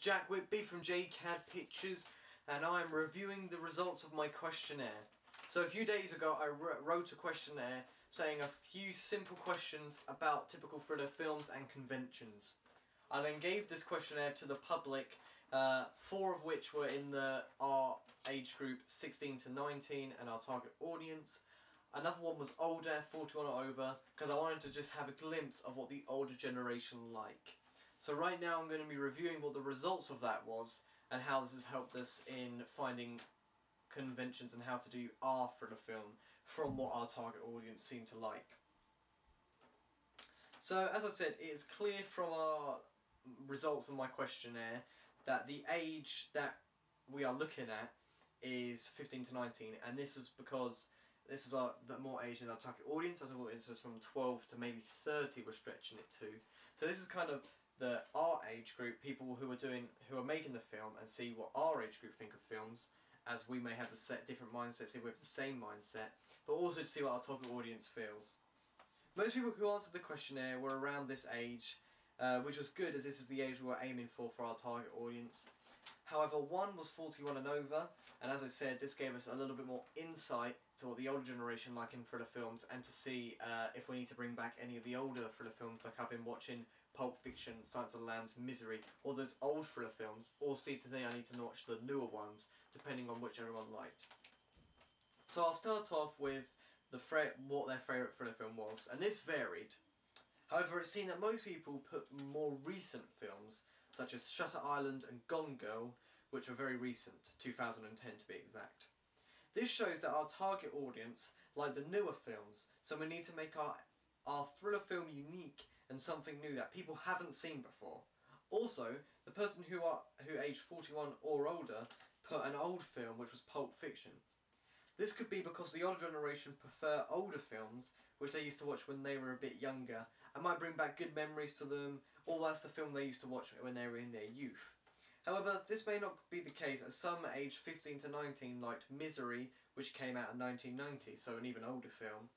Jack Whitby from JCAD Pictures, and I'm reviewing the results of my questionnaire. So a few days ago I wrote a questionnaire saying a few simple questions about typical thriller films and conventions. I then gave this questionnaire to the public, 4 of which were in our age group 16 to 19 and our target audience. Another one was older, 41 or over, because I wanted to just have a glimpse of what the older generation like. So right now I'm going to be reviewing what the results of that was and how this has helped us in finding conventions and how to do our thriller film from what our target audience seemed to like. So as I said, it is clear from our results of my questionnaire that the age that we are looking at is 15 to 19, and this was because this is the more age in our target audience. Our target audience was from 12 to maybe 30 we're stretching it to. So this is kind of our age group, people who are making the film, and see what our age group think of films, as we may have to set different mindsets if we have the same mindset, but also to see what our target audience feels. Most people who answered the questionnaire were around this age, which was good as this is the age we were aiming for our target audience. However, one was 41 and over, and as I said, this gave us a little bit more insight to what the older generation like in thriller films, and to see if we need to bring back any of the older thriller films, like I've been watching Pulp Fiction, Silence of the Lambs, Misery, all those old thriller films, or see today I need to watch the newer ones, depending on which everyone liked. So I'll start off with what their favourite thriller film was, and this varied. However, it's seen that most people put more recent films, such as Shutter Island and Gone Girl, which were very recent, 2010 to be exact. This shows that our target audience like the newer films, so we need to make our thriller film unique and something new that people haven't seen before. Also, the person who aged 41 or older put an old film, which was Pulp Fiction. This could be because the older generation prefer older films, which they used to watch when they were a bit younger, and might bring back good memories to them, or that's the film they used to watch when they were in their youth. However, this may not be the case, as some aged 15 to 19 liked Misery, which came out in 1990, so an even older film.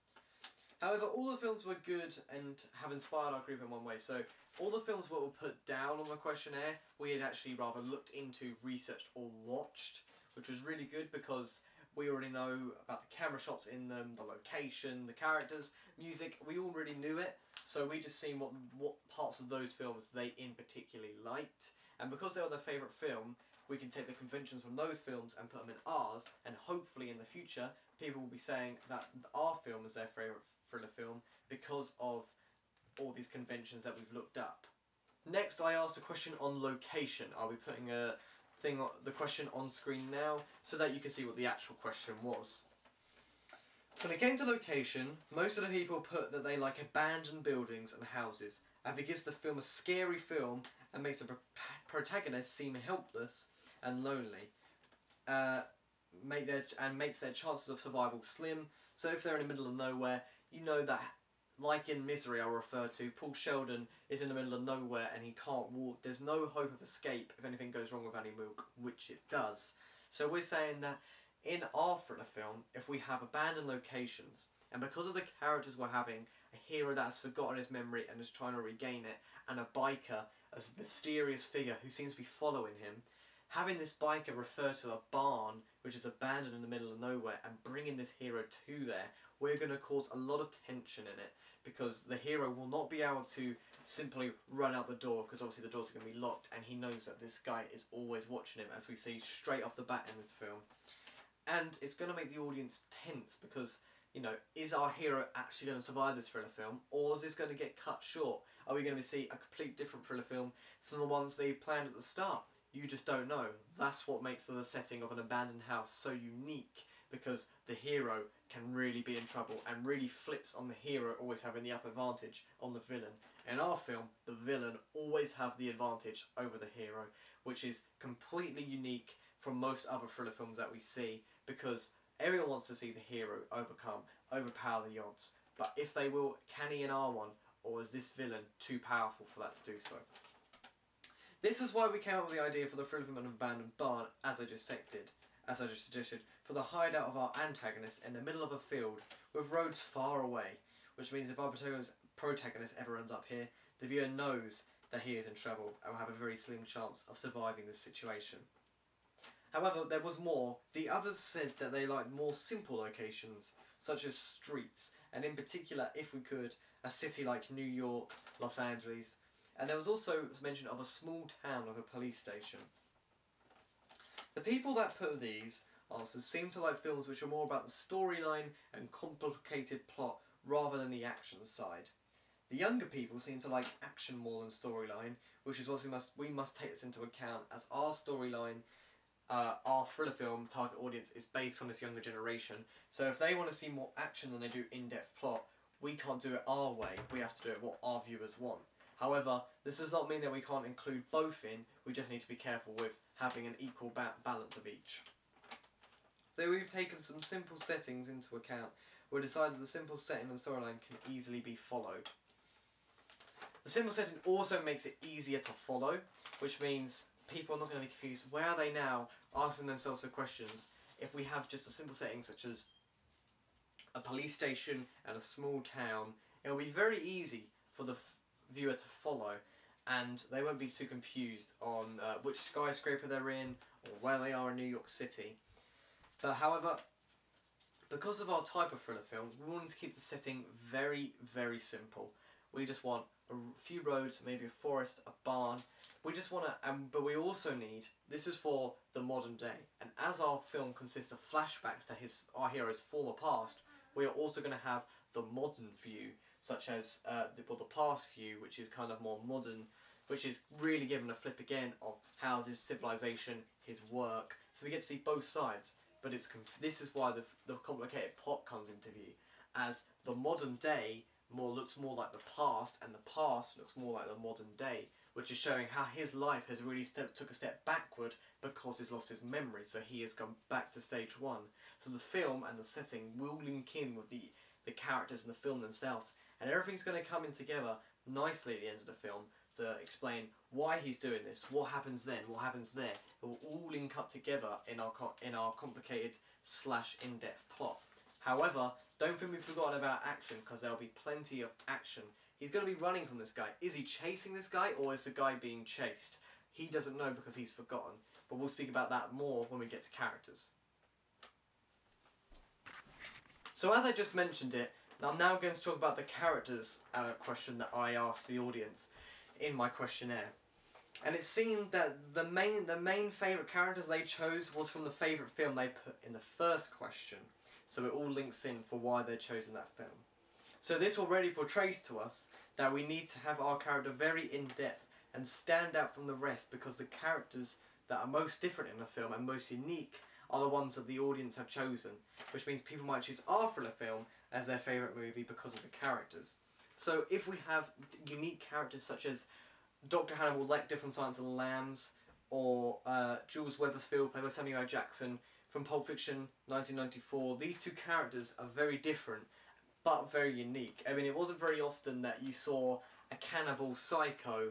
However, all the films were good and have inspired our group in one way, so all the films that were put down on the questionnaire we had actually rather looked into, researched or watched, which was really good because we already know about the camera shots in them, the location, the characters, music, we already knew it, so we just seen what parts of those films they in particularly liked, and because they were their favourite film, we can take the conventions from those films and put them in ours, and hopefully in the future people will be saying that our film is their favourite thriller film because of all these conventions that we've looked up. Next, I asked a question on location. I'll be putting the question on screen now so that you can see what the actual question was. When it came to location, most of the people put that they like abandoned buildings and houses, and it gives the film a scary film and makes the protagonist seem helpless and lonely, makes their chances of survival slim. So if they're in the middle of nowhere, you know that, like in Misery I'll refer to, Paul Sheldon is in the middle of nowhere and he can't walk. There's no hope of escape if anything goes wrong with Annie Milk, which it does. So we're saying that in our thriller film, if we have abandoned locations, and because of the characters we're having, a hero that has forgotten his memory and is trying to regain it, and a biker, a mysterious figure who seems to be following him, having this biker refer to a barn which is abandoned in the middle of nowhere and bringing this hero to there, we're going to cause a lot of tension in it, because the hero will not be able to simply run out the door, because obviously the doors are going to be locked and he knows that this guy is always watching him, as we see straight off the bat in this film. And it's going to make the audience tense because, you know, is our hero actually going to survive this thriller film, or is this going to get cut short? Are we going to see a complete different thriller film from the ones they planned at the start? You just don't know. That's what makes the setting of an abandoned house so unique, because the hero can really be in trouble and really flips on the hero always having the upper advantage on the villain. In our film, the villain always have the advantage over the hero, which is completely unique from most other thriller films that we see, because everyone wants to see the hero overpower the odds. But if they will, can he in our one, or is this villain too powerful for that to do so? This is why we came up with the idea for the thriller film of an abandoned barn, as I just suggested, for the hideout of our antagonist in the middle of a field with roads far away, which means if our protagonist ever ends up here, the viewer knows that he is in trouble and will have a very slim chance of surviving this situation. However, there was more. The others said that they liked more simple locations, such as streets, and in particular, if we could, a city like New York, Los Angeles, and there was also mention of a small town with a police station. The people that put these answers seem to like films which are more about the storyline and complicated plot rather than the action side. The younger people seem to like action more than storyline, which is what we must take this into account, as our storyline, our thriller film target audience is based on this younger generation. So if they want to see more action than they do in-depth plot, we can't do it our way. We have to do it what our viewers want. However, this does not mean that we can't include both in. We just need to be careful with having an equal balance of each. Though we've taken some simple settings into account, we decided the simple setting and storyline can easily be followed. The simple setting also makes it easier to follow, which means people are not going to be confused. Where are they now? Asking themselves the questions. If we have just a simple setting such as a police station and a small town, it will be very easy for the viewer to follow, and they won't be too confused on which skyscraper they're in or where they are in New York City. But however, because of our type of thriller film, we wanted to keep the setting very, very simple. We just want a few roads, maybe a forest, a barn. We just want to, but we also need, this is for the modern day, and as our film consists of flashbacks to our hero's former past, we are also going to have the modern view, such as the past view, which is kind of more modern, which is really given a flip again of how's his civilization, his work. So we get to see both sides, but this is why the complicated plot comes into view, as the modern day looks more like the past, and the past looks more like the modern day, which is showing how his life has really took a step backward because he's lost his memory, so he has gone back to stage one. So the film and the setting will link in with the characters in the film themselves, and everything's going to come in together nicely at the end of the film to explain why he's doing this, what happens then, what happens there. It will all link up together in our complicated / in-depth plot. However, don't think we've forgotten about action, because there'll be plenty of action. He's going to be running from this guy. Is he chasing this guy, or is the guy being chased? He doesn't know because he's forgotten. But we'll speak about that more when we get to characters. So as I just mentioned it, I'm now going to talk about the characters question that I asked the audience in my questionnaire. And it seemed that the main favourite characters they chose was from the favourite film they put in the first question. So it all links in for why they'd chosen that film. So this already portrays to us that we need to have our character very in-depth and stand out from the rest, because the characters that are most different in the film and most unique are the ones that the audience have chosen, which means people might choose our thriller film as their favourite movie because of the characters. So if we have unique characters such as Dr. Hannibal Lecter from Silence of the Lambs, or Jules Weatherfield played by Samuel L. Jackson from Pulp Fiction 1994, these two characters are very different but very unique. I mean, it wasn't very often that you saw a cannibal psycho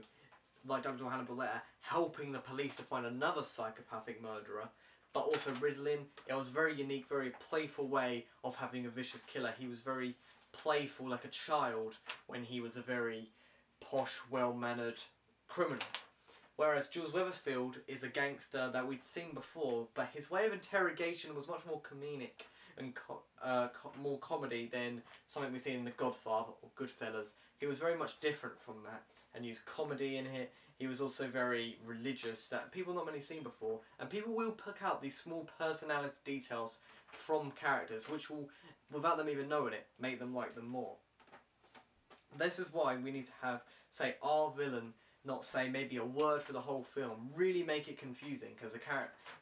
like Dr. Hannibal Lecter helping the police to find another psychopathic murderer, but also riddling. It was a very unique, very playful way of having a vicious killer. He was very playful, like a child, when he was a very posh, well-mannered criminal. Whereas Jules Weatherfield is a gangster that we'd seen before, but his way of interrogation was much more comedic and more comedy than something we've seen in The Godfather or Goodfellas. He was very much different from that and used comedy in it. He was also very religious, that people not many seen before, and people will pick out these small personality details from characters which will, without them even knowing it, make them like them more. This is why we need to have, say, our villain not say maybe a word for the whole film, really make it confusing, because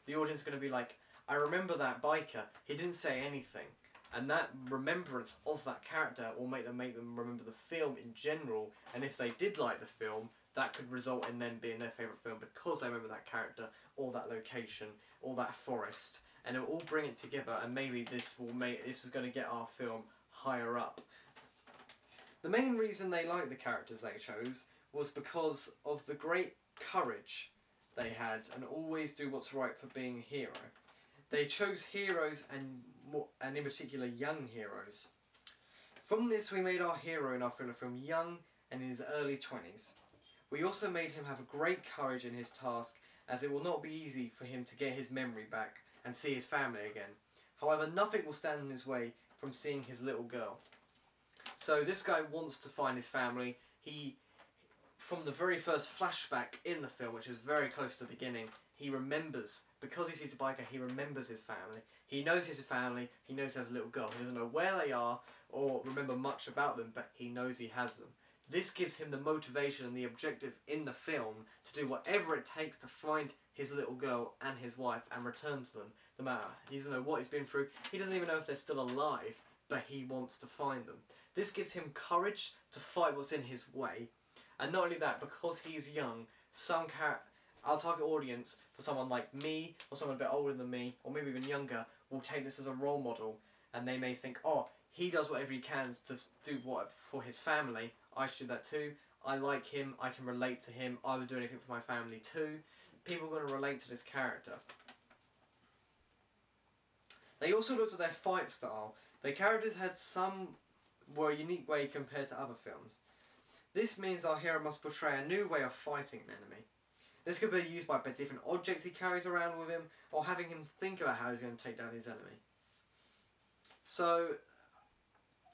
the audience is going to be like, I remember that biker, he didn't say anything. And that remembrance of that character will make them remember the film in general, and if they did like the film, that could result in them being their favourite film because they remember that character, or that location, or that forest, and it will all bring it together, and maybe this is going to get our film higher up. The main reason they liked the characters they chose was because of the great courage they had and always do what's right for being a hero. They chose heroes and in particular young heroes. From this we made our hero in our thriller film young and in his early 20s. We also made him have great courage in his task, as it will not be easy for him to get his memory back and see his family again. However, nothing will stand in his way from seeing his little girl. So this guy wants to find his family. He, from the very first flashback in the film, which is very close to the beginning, he remembers, because he sees a biker, he remembers his family. He knows his family, he knows he has a little girl. He doesn't know where they are or remember much about them, but he knows he has them. This gives him the motivation and the objective in the film to do whatever it takes to find his little girl and his wife and return to them. No matter, he doesn't know what he's been through, he doesn't even know if they're still alive, but he wants to find them. This gives him courage to fight what's in his way. And not only that, because he's young, our target audience, for someone like me, or someone a bit older than me, or maybe even younger, will take this as a role model, and they may think, oh, he does whatever he can to do what for his family, I should do that too. I like him, I can relate to him, I would do anything for my family too. People are going to relate to this character. They also looked at their fight style. Their characters had were a unique way compared to other films. This means our hero must portray a new way of fighting an enemy. This could be used by different objects he carries around with him, or having him think about how he's going to take down his enemy. So,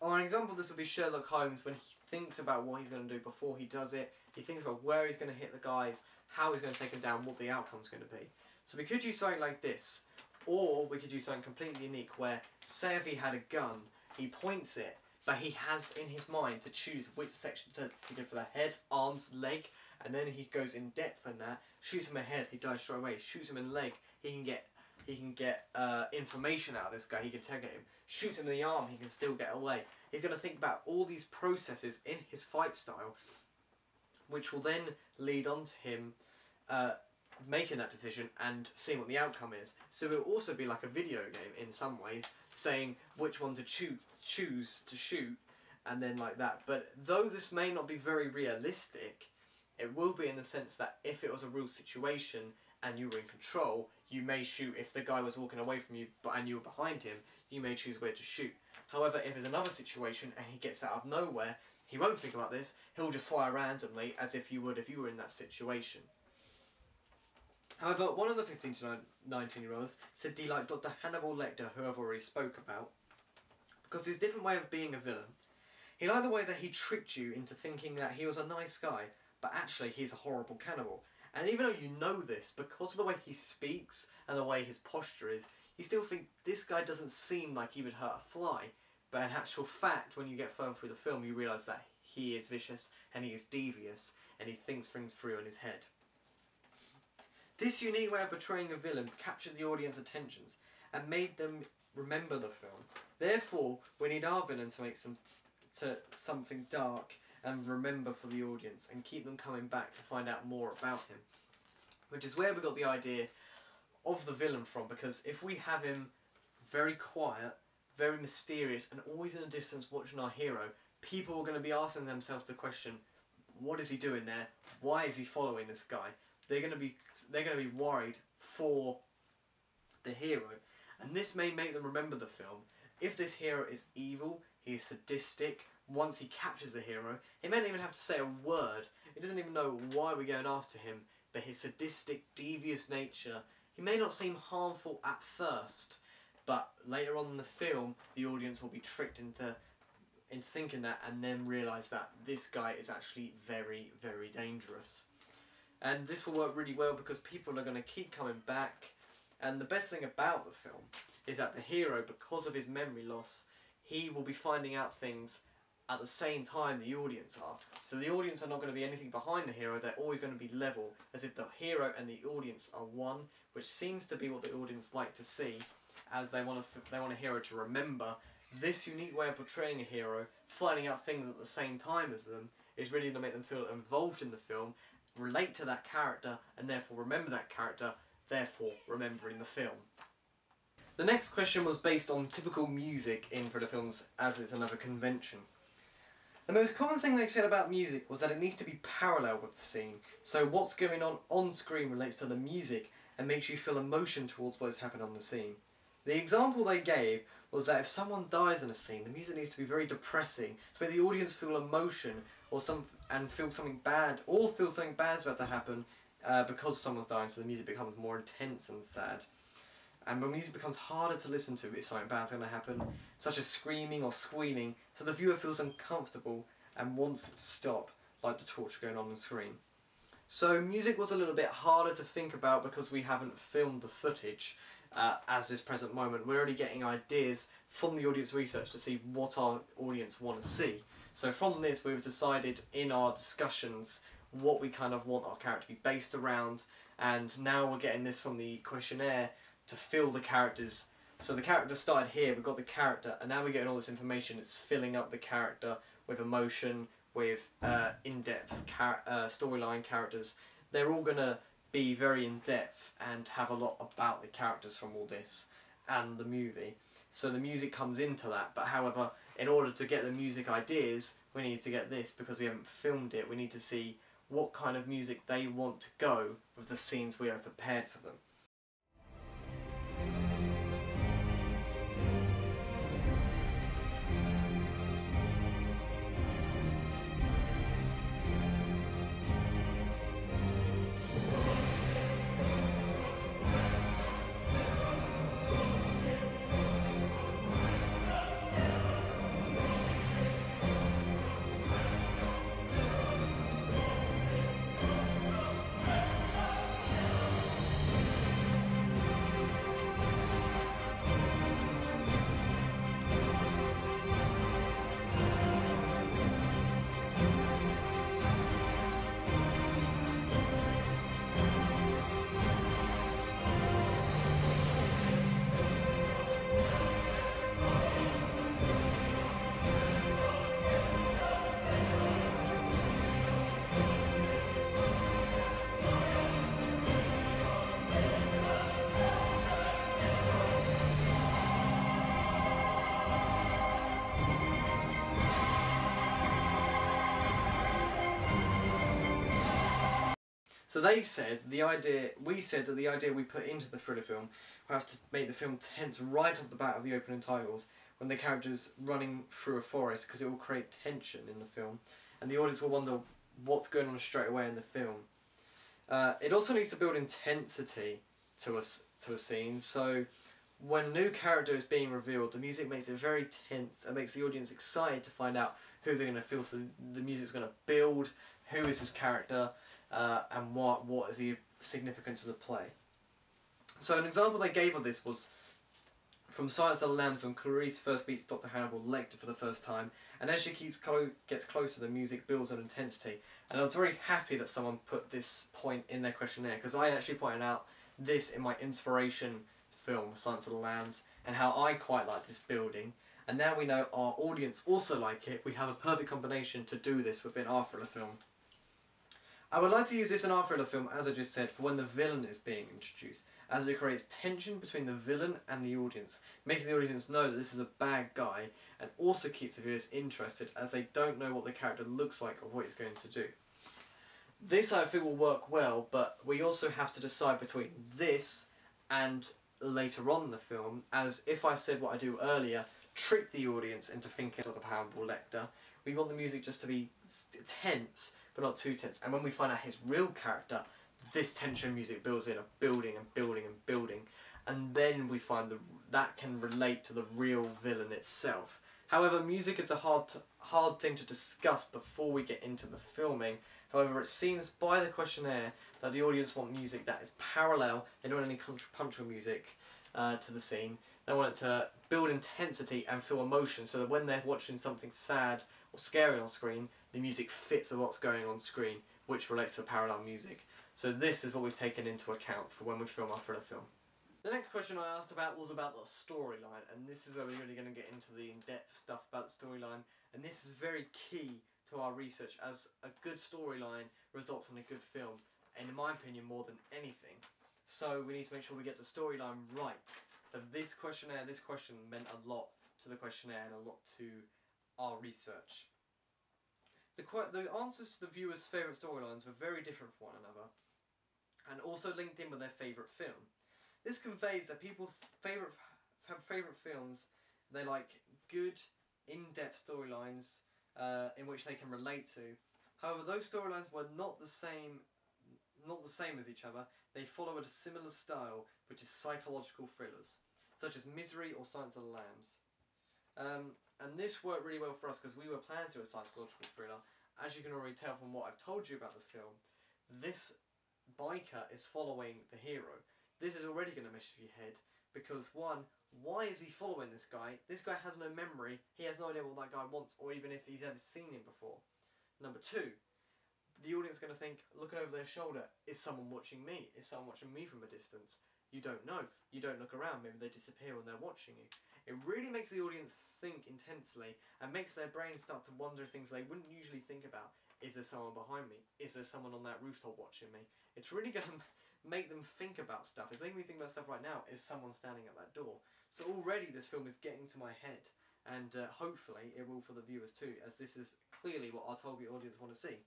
an example of this would be Sherlock Holmes when he thinks about what he's going to do before he does it. He thinks about where he's going to hit the guys, how he's going to take them down, what the outcome's going to be. So we could use something like this, or we could use something completely unique where, say if he had a gun, he points it, but he has in his mind to choose which section to go for the head, arms, leg, and then he goes in depth in that, shoots him in the head, he dies straight away, shoots him in the leg, he can get information out of this guy, he can interrogate him, shoots him in the arm, he can still get away. He's going to think about all these processes in his fight style, which will then lead on to him making that decision and seeing what the outcome is. So it will also be like a video game in some ways, saying which one to choose to shoot, and then like that. But though this may not be very realistic, it will be in the sense that if it was a real situation and you were in control, you may shoot. If the guy was walking away from you and you were behind him, you may choose where to shoot. However, if it's another situation and he gets out of nowhere, he won't think about this, he'll just fire randomly as if you would if you were in that situation. However, one of the 15 to 19-year-olds said he liked Dr. Hannibal Lecter, who I've already spoke about, because his different way of being a villain. He liked the way that he tricked you into thinking that he was a nice guy, but actually he's a horrible cannibal. And even though you know this, because of the way he speaks and the way his posture is, you still think this guy doesn't seem like he would hurt a fly. But in actual fact, when you get further through the film, you realise that he is vicious and he is devious and he thinks things through in his head. This unique way of portraying a villain captured the audience's attentions and made them remember the film. Therefore, we need our villain to make something dark and remember for the audience and keep them coming back to find out more about him. Which is where we got the idea of the villain from, because if we have him very quiet, very mysterious and always in the distance watching our hero, people are going to be asking themselves the question, what is he doing there? Why is he following this guy? They're going to be worried for the hero, and this may make them remember the film. If this hero is evil, he's sadistic, once he captures the hero, he may not even have to say a word. He doesn't even know why we're going after him, but his sadistic, devious nature, he may not seem harmful at first, but later on in the film, the audience will be tricked into thinking that, and then realise that this guy is actually very, very dangerous. And this will work really well because people are going to keep coming back. And the best thing about the film is that the hero, because of his memory loss, he will be finding out things at the same time the audience are. So the audience are not going to be anything behind the hero, they're always going to be level, as if the hero and the audience are one, which seems to be what the audience like to see, as they want a hero to remember. This unique way of portraying a hero, finding out things at the same time as them, is really going to make them feel involved in the film, relate to that character, and therefore remember that character, therefore remembering the film. The next question was based on typical music in thriller films, as it's another convention. The most common thing they said about music was that it needs to be parallel with the scene, so what's going on screen relates to the music and makes you feel emotion towards what is happening on the scene. The example they gave was that if someone dies in a scene, the music needs to be very depressing, so where the audience feel emotion and feel something bad, or feel something bad's about to happen because someone's dying, so the music becomes more intense and sad. And when music becomes harder to listen to if something bad's going to happen, such as screaming or squealing, so the viewer feels uncomfortable and wants it to stop, like the torture going on the screen. So music was a little bit harder to think about because we haven't filmed the footage as this present moment. We're already getting ideas from the audience research to see what our audience want to see. So from this we've decided in our discussions what we kind of want our character to be based around, and now we're getting this from the questionnaire to fill the characters. So the character started here, we've got the character, and now we're getting all this information. It's filling up the character with emotion, with in-depth storyline characters. They're all going to be very in-depth and have a lot about the characters from all this and the movie. So the music comes into that, but however, in order to get the music ideas, we need to get this, because we haven't filmed it, we need to see what kind of music they want to go with the scenes we have prepared for them. So we said that the idea we put into the thriller film, we have to make the film tense right off the bat of the opening titles when the character's running through a forest, because it will create tension in the film, and the audience will wonder what's going on straight away in the film. It also needs to build intensity to a scene, so when a new character is being revealed, the music makes it very tense and makes the audience excited to find out who they're going to feel, so the music's going to build who is this character, and what is the significance of the play. So an example they gave of this was from Silence of the Lambs, when Clarice first meets Dr. Hannibal Lecter for the first time, and as she gets closer, the music builds in intensity. And I was very happy that someone put this point in their questionnaire, because I actually pointed out this in my inspiration film, Silence of the Lambs, and how I quite like this building. And now we know our audience also like it. We have a perfect combination to do this within our thriller film. I would like to use this in our thriller film, as I just said, for when the villain is being introduced, as it creates tension between the villain and the audience, making the audience know that this is a bad guy, and also keeps the viewers interested as they don't know what the character looks like or what he's going to do. This I feel will work well, but we also have to decide between this and later on in the film, as if I said what I do earlier, trick the audience into thinking of the Hannibal Lecter. We want the music just to be tense, but not too tense. And when we find out his real character, this tension music builds in, of building and building and building, and then we find that can relate to the real villain itself. However, music is a hard thing to discuss before we get into the filming. However, it seems by the questionnaire that the audience want music that is parallel. They don't want any contrapuntal music to the scene. They want it to build intensity and feel emotion, so that when they're watching something sad or scary on screen, the music fits with what's going on screen, which relates to parallel music. So this is what we've taken into account for when we film our thriller film. The next question I asked about was about the storyline, and this is where we're really going to get into the in-depth stuff about the storyline, and this is very key to our research, as a good storyline results in a good film, and in my opinion more than anything. So we need to make sure we get the storyline right. For this question meant a lot to the questionnaire and a lot to our research. The answers to the viewers' favourite storylines were very different from one another, and also linked in with their favourite film. This conveys that people have favourite films. They like good, in-depth storylines, in which they can relate to. However, those storylines were not the same as each other. They followed a similar style, which is psychological thrillers, such as Misery or Silence of the Lambs. And this worked really well for us because we were planning to do a psychological thriller. As you can already tell from what I've told you about the film, this biker is following the hero. This is already going to mess with your head because, one, why is he following this guy? This guy has no memory. He has no idea what that guy wants, or even if he's ever seen him before. Number two, the audience is going to think, looking over their shoulder, is someone watching me? Is someone watching me from a distance? You don't know. You don't look around. Maybe they disappear when they're watching you. It really makes the audience think intensely and makes their brains start to wonder things they wouldn't usually think about. Is there someone behind me? Is there someone on that rooftop watching me? It's really going to make them think about stuff. It's making me think about stuff right now. Is someone standing at that door? So already this film is getting to my head, and hopefully it will for the viewers too, as this is clearly what our target audience want to see.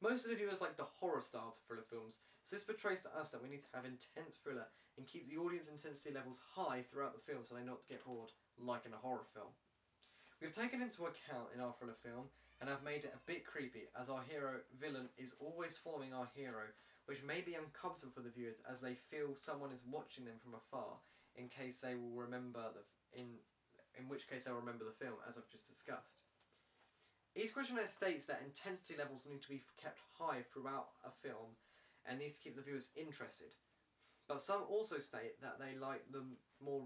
Most of the viewers like the horror style to thriller films, so this portrays to us that we need to have intense thriller and keep the audience intensity levels high throughout the film so they not get bored like in a horror film. We've taken into account in our thriller film and have made it a bit creepy, as our hero villain is always following our hero, which may be uncomfortable for the viewers as they feel someone is watching them from afar, in case they will remember in which case they'll remember the film, as I've just discussed. Each questionnaire states that intensity levels need to be kept high throughout a film and needs to keep the viewers interested. But some also state that they like the more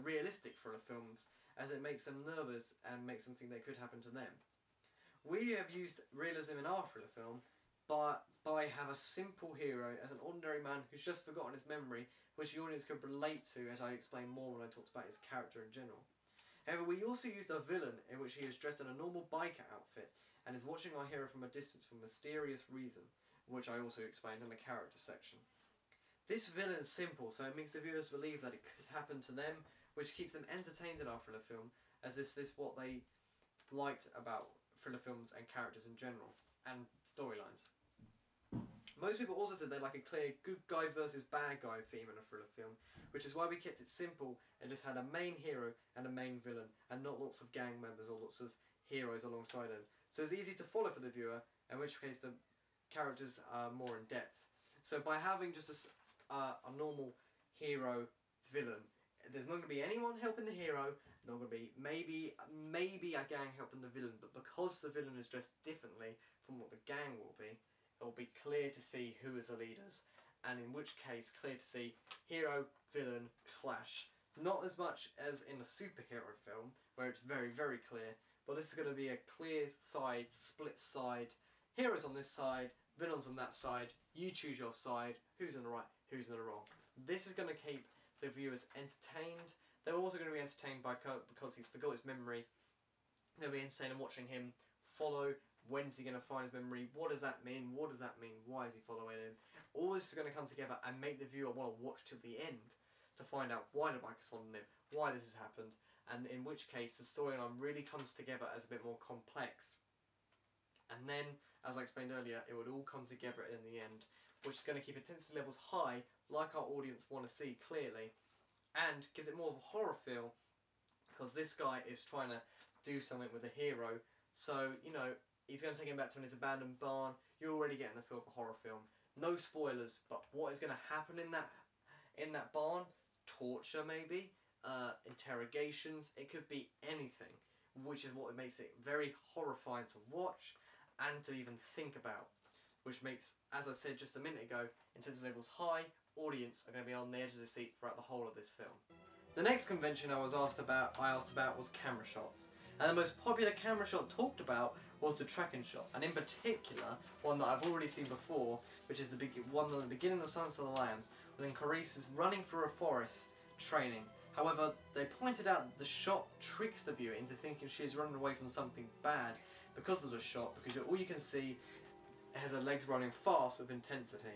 realistic thriller films, as it makes them nervous and makes them think they could happen to them. We have used realism in our thriller film, but by have a simple hero as an ordinary man who's just forgotten his memory, which the audience could relate to, as I explained more when I talked about his character in general. However, we also used a villain in which he is dressed in a normal biker outfit and is watching our hero from a distance for a mysterious reason, which I also explained in the character section. This villain is simple, so it makes the viewers believe that it could happen to them, which keeps them entertained in our thriller film, as this is what they liked about thriller films and characters in general, and storylines. Most people also said they like a clear good guy versus bad guy theme in a thriller film, which is why we kept it simple and just had a main hero and a main villain, and not lots of gang members or lots of heroes alongside them. So it's easy to follow for the viewer, in which case the characters are more in depth. So by having just a normal hero villain, there's not going to be anyone helping the hero, not going to be maybe a gang helping the villain, but because the villain is dressed differently from what the gang will be, it will be clear to see who is the leaders, and in which case clear to see hero-villain clash. Not as much as in a superhero film, where it's very, very clear, but this is going to be a clear side, split side, heroes on this side, villains on that side, you choose your side, who's in the right, who's in the wrong. This is going to keep the viewers entertained. They're also going to be entertained because he's forgot his memory. They'll be entertained in watching him follow. When's he going to find his memory? What does that mean? What does that mean? Why is he following him? All this is going to come together and make the viewer want to watch till the end to find out why the biker's following him, why this has happened, and in which case the storyline really comes together as a bit more complex. And then, as I explained earlier, it would all come together in the end, which is going to keep intensity levels high, like our audience want to see clearly, and gives it more of a horror feel, because this guy is trying to do something with the hero, so, you know, he's going to take him back to his abandoned barn. You're already getting the feel of a horror film. No spoilers, but what is going to happen in that barn? Torture, maybe? Interrogations? It could be anything, which is what makes it very horrifying to watch and to even think about. Which makes, as I said just a minute ago, intensity levels high, audience are going to be on the edge of the seat throughout the whole of this film. The next convention I asked about was camera shots. And the most popular camera shot talked about was the tracking shot, and in particular, one that I've already seen before, which is the one at the beginning of Silence of the Lambs, when Clarice is running through a forest, training. However, they pointed out that the shot tricks the viewer into thinking she is running away from something bad because of the shot, because all you can see has her legs running fast with intensity.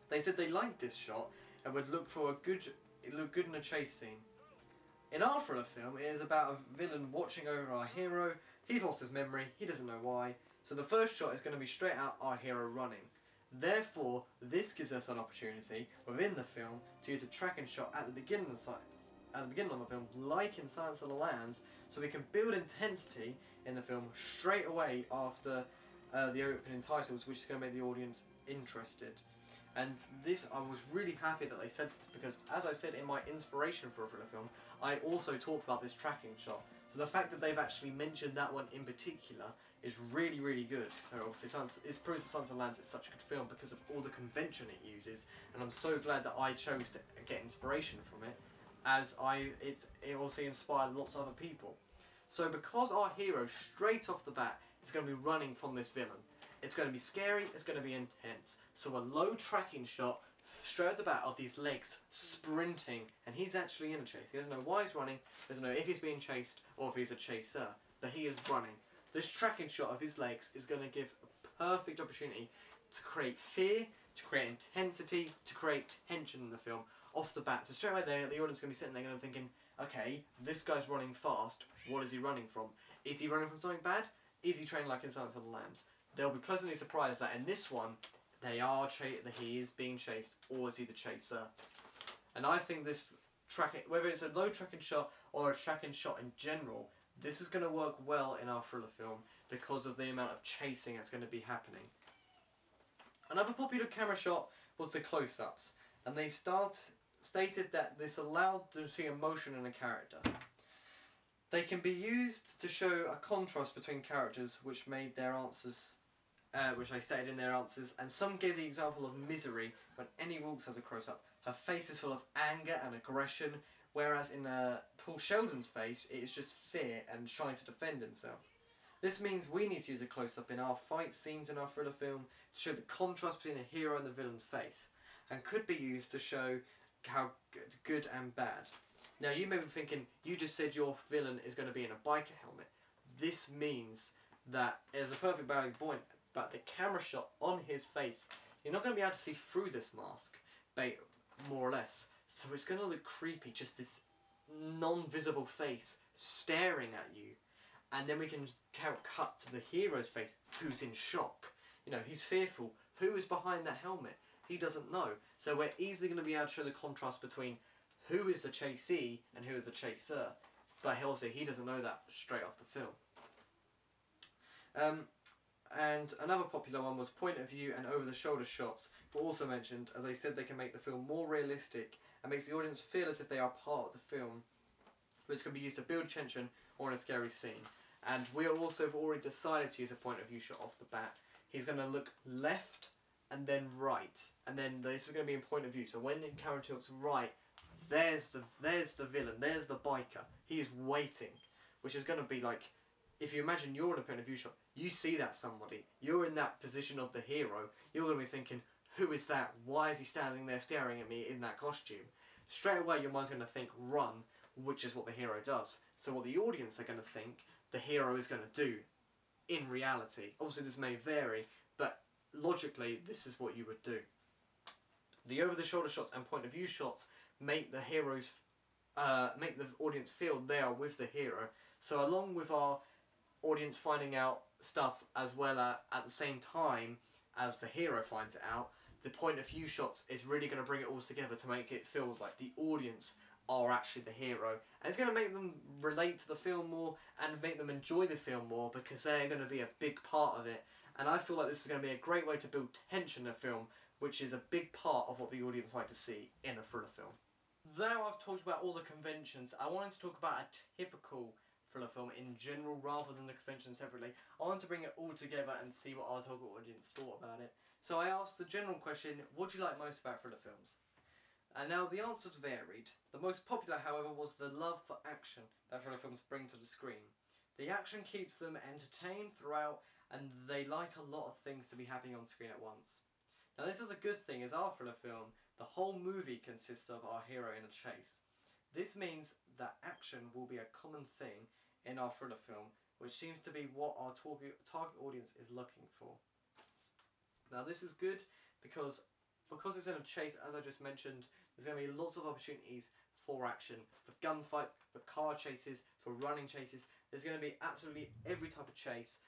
They said they liked this shot and would look for it looked good in a chase scene. In our thriller film, it is about a villain watching over our hero. He's lost his memory, he doesn't know why, so the first shot is going to be straight out our hero running. Therefore, this gives us an opportunity within the film to use a tracking shot at the beginning of the film, like in Silence of the Lambs, So we can build intensity in the film straight away after the opening titles, which is going to make the audience interested. And this, I was really happy that they said this, because as I said in my inspiration for a thriller film, I also talked about this tracking shot. So the fact that they've actually mentioned that one in particular is really, really good. So obviously it proves that Silence of the Lambs is such a good film because of all the convention it uses, and I'm so glad that I chose to get inspiration from it, as it also inspired lots of other people. So because our hero, straight off the bat, is going to be running from this villain, it's going to be scary, it's going to be intense. So a low tracking shot straight at the bat of these legs sprinting, and he's actually in a chase. He doesn't know why he's running, doesn't know if he's being chased or if he's a chaser, but he is running. This tracking shot of his legs is going to give a perfect opportunity to create fear, to create intensity, to create tension in the film off the bat. So straight away there, the audience is going to be sitting there going thinking, okay, this guy's running fast, what is he running from? Is he running from something bad? Is he training like in Silence of the Lambs? They'll be pleasantly surprised that in this one, he is being chased, or is he the chaser? And I think this tracking, whether it's a low tracking shot or a tracking shot in general, this is going to work well in our thriller film because of the amount of chasing that's going to be happening. Another popular camera shot was the close-ups, and they stated that this allowed to see emotion in a character. They can be used to show a contrast between characters which made their answers, which they stated in their answers, and some gave the example of Misery when Annie Wilkes has a close-up. Her face is full of anger and aggression, whereas in Paul Sheldon's face it is just fear and trying to defend himself. This means we need to use a close-up in our fight scenes in our thriller film to show the contrast between the hero and the villain's face, and could be used to show how good and bad. Now you may be thinking, you just said your villain is going to be in a biker helmet. This means that it's a perfect balancing point, but the camera shot on his face, you're not going to be able to see through this mask, more or less. So it's going to look creepy, just this non-visible face staring at you. And then we can cut to the hero's face, who's in shock. You know, he's fearful. Who is behind that helmet? He doesn't know. So we're easily going to be able to show the contrast between who is the chasee and who is the chaser. But also, he doesn't know that straight off the film. And another popular one was point of view and over-the-shoulder shots were also mentioned, as they said they can make the film more realistic and makes the audience feel as if they are part of the film, which can be used to build tension or in a scary scene. And we also have already decided to use a point of view shot off the bat. He's going to look left and then right, and then this is going to be in point of view. So when the character looks right, there's the villain, there's the biker. He is waiting, which is going to be like, if you imagine you're in a point of view shot, you see that somebody, you're in that position of the hero, you're going to be thinking, who is that? Why is he standing there staring at me in that costume? Straight away your mind's going to think, run, which is what the hero does. So what the audience are going to think the hero is going to do in reality. Obviously this may vary, but logically this is what you would do. The over-the-shoulder shots and point of view shots make the heroes, make the audience feel they are with the hero. So along with our audience finding out stuff as well at the same time as the hero finds it out, the point of view shots is really going to bring it all together to make it feel like the audience are actually the hero, and it's going to make them relate to the film more and make them enjoy the film more because they're going to be a big part of it. And I feel like this is going to be a great way to build tension in a film, which is a big part of what the audience like to see in a thriller film. Now I've talked about all the conventions, I wanted to talk about a typical thriller film in general rather than the conventions separately. I wanted to bring it all together and see what our target audience thought about it. So I asked the general question, what do you like most about thriller films? And now the answers varied. The most popular, however, was the love for action that thriller films bring to the screen. The action keeps them entertained throughout, and they like a lot of things to be happening on screen at once. Now this is a good thing, as our thriller film, the whole movie consists of our hero in a chase. This means that action will be a common thing in our thriller film, which seems to be what our target audience is looking for. Now this is good because it's in a chase, as I just mentioned, there's going to be lots of opportunities for action, for gunfights, for car chases, for running chases. There's going to be absolutely every type of chase,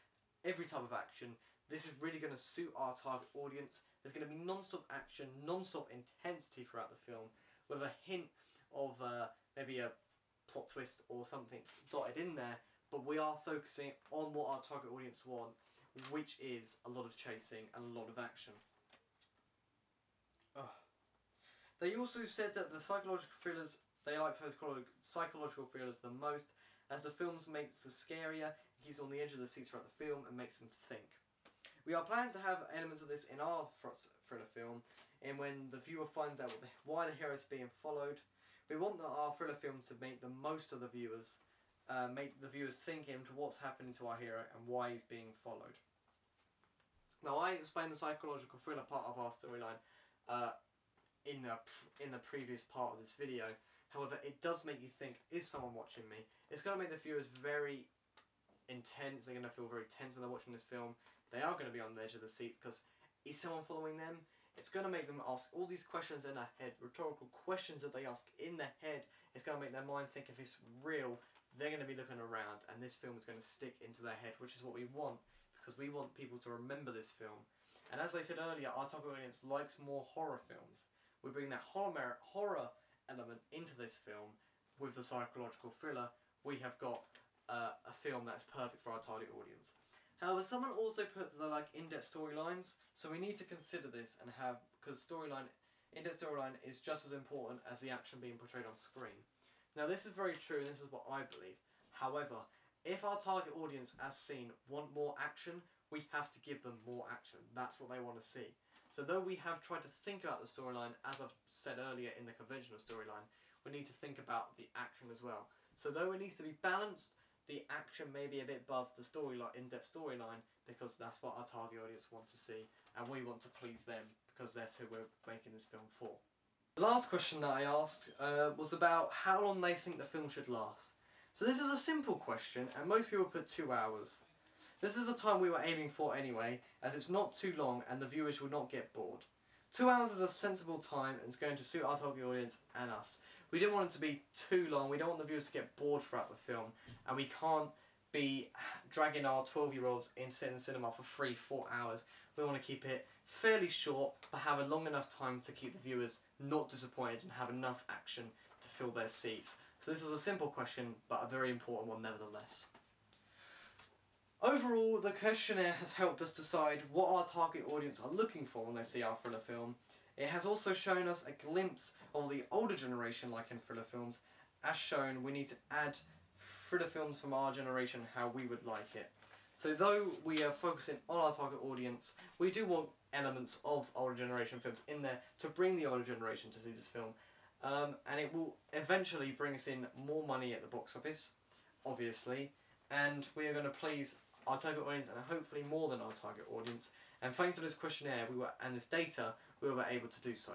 every type of action. This is really going to suit our target audience. There's going to be non-stop action, non-stop intensity throughout the film, with a hint of maybe a plot twist or something dotted in there, but we are focusing on what our target audience want, which is a lot of chasing and a lot of action. Ugh. They also said that the psychological thrillers, they like psychological thrillers the most, as the films makes the scarier, it keeps on the edge of the seats throughout the film and makes them think. We are planning to have elements of this in our thriller film, and when the viewer finds out why the hero is being followed. We want our thriller film to make the most of the viewers, make the viewers think into what's happening to our hero and why he's being followed. Now, I explained the psychological thriller part of our storyline in the previous part of this video. However, it does make you think, is someone watching me? It's going to make the viewers very intense. They're going to feel very tense when they're watching this film. They are going to be on the edge of the seats because is someone following them? It's going to make them ask all these questions in their head, rhetorical questions that they ask in their head. It's going to make their mind think if it's real, they're going to be looking around, and this film is going to stick into their head, which is what we want, because we want people to remember this film. And as I said earlier, our target audience likes more horror films. We bring that horror element into this film with the psychological thriller. We have got a film that's perfect for our target audience. However, someone also put the in-depth storylines, so we need to consider this and have, because in-depth storyline is just as important as the action being portrayed on screen. Now, this is very true, and this is what I believe. However, if our target audience, as seen, want more action, we have to give them more action. That's what they want to see. So though we have tried to think about the storyline, as I've said earlier in the conventional storyline, we need to think about the action as well. So though it needs to be balanced, the action may be a bit above the in-depth storyline, because that's what our target audience want to see, and we want to please them, because that's who we're making this film for. The last question that I asked was about how long they think the film should last. So this is a simple question, and most people put 2 hours. This is the time we were aiming for anyway, as it's not too long and the viewers will not get bored. 2 hours is a sensible time and it's going to suit our target audience and us. We didn't want it to be too long, we don't want the viewers to get bored throughout the film, and we can't be dragging our 12-year-olds in the cinema for 3-4 hours. We want to keep it fairly short, but have a long enough time to keep the viewers not disappointed and have enough action to fill their seats. So this is a simple question, but a very important one nevertheless. Overall, the questionnaire has helped us decide what our target audience are looking for when they see our thriller film. It has also shown us a glimpse of the older generation like in thriller films. As shown, we need to add thriller films from our generation how we would like it. So though we are focusing on our target audience, we do want elements of older generation films in there to bring the older generation to see this film. And it will eventually bring us in more money at the box office, obviously, and we are going to please our target audience and hopefully more than our target audience. And thanks to this questionnaire and this data, we were able to do so.